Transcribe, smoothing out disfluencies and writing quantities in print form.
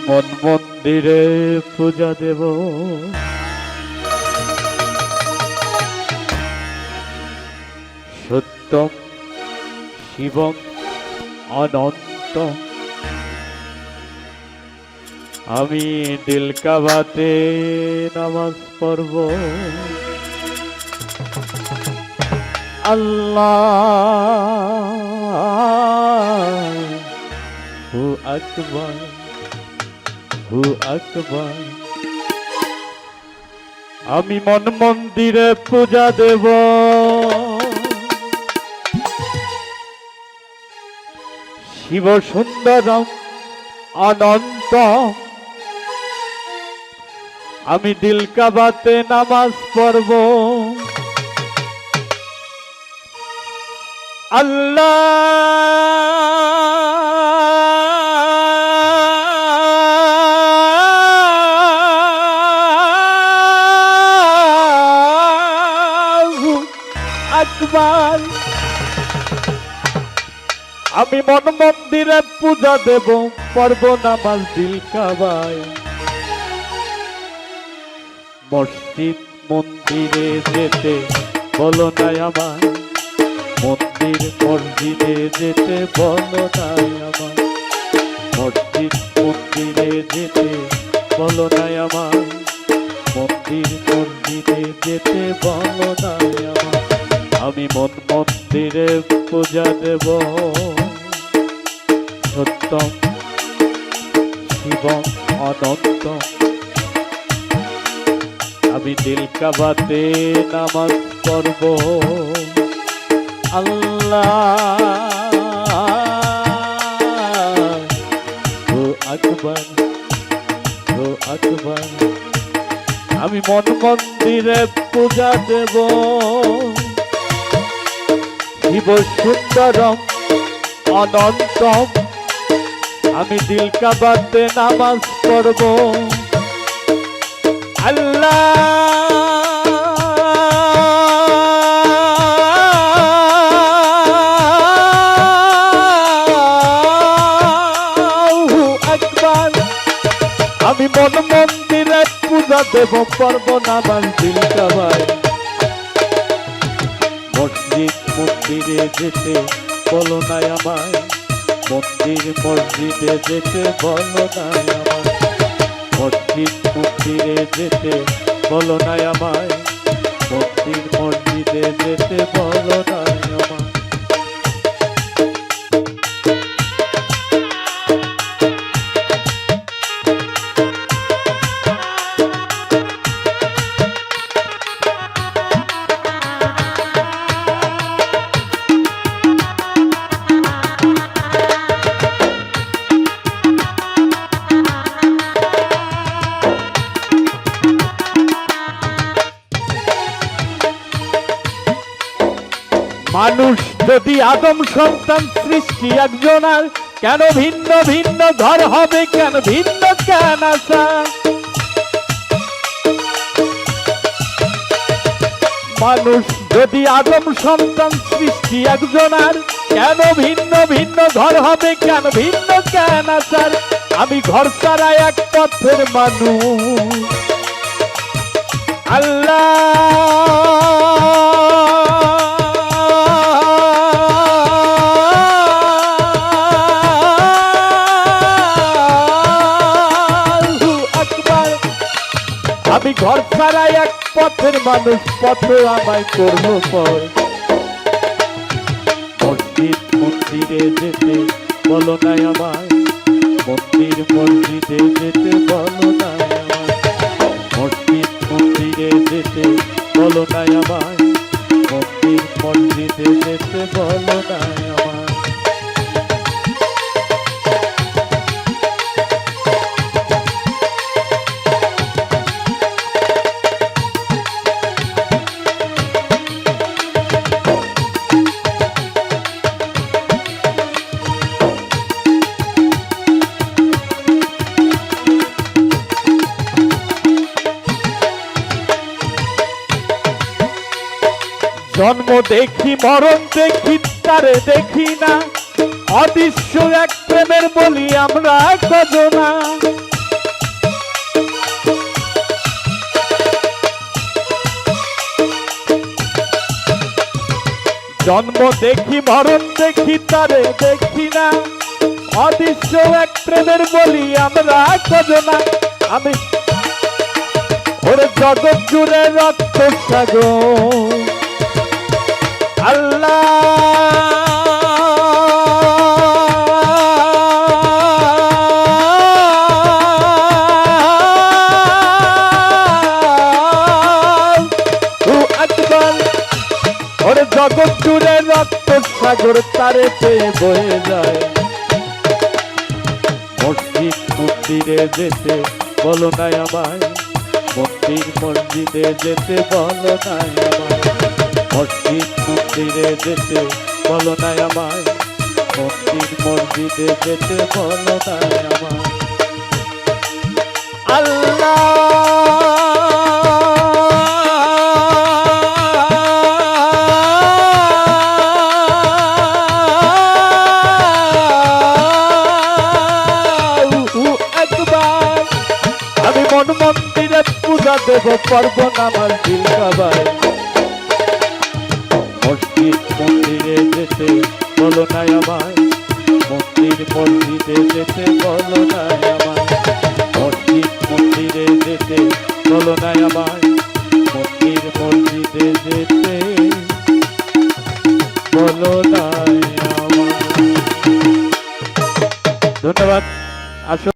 মন মন্দিরে পূজা দেব, সত্যম শিবম অনন্ত। আমি দিল কাবাতে নামাজ পড়ব, আল্লাহু আকবার, হু আকবার। আমি মন মন্দিরে পূজা দেব, শিব সুন্দরম অনন্ত। আমি দিল কাবাতে নামাজ পড়ব, আল্লাহু আকবার। আমি মন মন্দিরে পূজা দেব, পড়ব নামাজ দিল কাবায়। মসজিদ মন্দিরে যেতে বলো না আমায়, মন্দির মসজিদে যেতে বলো না আমায়। মসজিদ মন্দিরে যেতে বলো না আমায়, মন্দির মসজিদে যেতে বলো না আমায়। আমি মন মন্দিরে পূজা দেব, সত্যম শিবম অনন্ত। আমি দিল কাবাতে নামাজ পড়ব, আল্লাহু আকবার, হু আকবার। আমি মন মন্দিরে পূজা দেব, শিব সুন্দরম অনন্তম। আমি দিল কাবাতে নামাজ পড়ব, আল্লাহু আকবার। আমি মন মন্দিরে পূজা দেব, পড়ব নামাজ দিল কাবায়। মসজিদ মন্দিরে যেতে বলো না আমায়, মন্দির মসজিদে যেতে বলো না আমায়। মসজিদ মন্দিরে যেতে বলো না আমায়, মন্দির মসজিদে যেতে বলো না আমায়। মানুষ যদি আদম সন্তান সৃষ্টি একজনার, কেন ভিন্ন ভিন্ন ঘর হবে, কেন ভিন্ন কেন আশা? মানুষ যদি আদম সন্তান সৃষ্টি একজনার, কেন ভিন্ন ভিন্ন ঘর হবে, কেন ভিন্ন কেন আশার? আমি ঘর ছাড়া এক পথের মানুষ, আমি ঘর ছাড়া এক পথের মানুষ, পথে আমায় করবো পর। মসজিদ মন্দিরে যেতে বলো না আমায়, মন্দির মসজিদে যেতে বলো না আমায়। মসজিদ মন্দিরে যেতে বলো না আমায়, মন্দির মসজিদে যেতে বলো না আমায়। জন্ম দেখি মরণ দেখি, তারে দেখি না। অদৃশ্য এক প্রেমের বলি আমরা কজনা। জন্ম দেখি মরণ দেখি তারে দেখি না, অদৃশ্য এক প্রেমের বলি আমরা কজনা। আমি ওর জগৎ জুড়ে রক্ত সাগর ওর জগৎ জুড়ে রক্ত সাগর তারে পেয়ে বয়ে যায়। মসজিদ মন্দিরে যেতে বলো নাই আমায়, মন্দির মসজিদে যেতে বলো নাই আমায়, মসজিদ মন্দিরে যেতে বলো নাই আমায়, মন্দির মসজিদে যেতে বলো নাই আমায়। আল্লাহ আমি মন মন্দিরে পূজা দেব পারবো না আমার দিল কাবায়। মসজিদ মন্দিরে যেতে বলো নাই আমায়, মন্দির মসজিদে যেতে বলো নাই আমায়, মসজিদ মন্দিরে যেতে বলো নাই আমায়, মন্দির মসজিদে যেতে বলো নাই আমায়। ধন্যবাদ। আসো।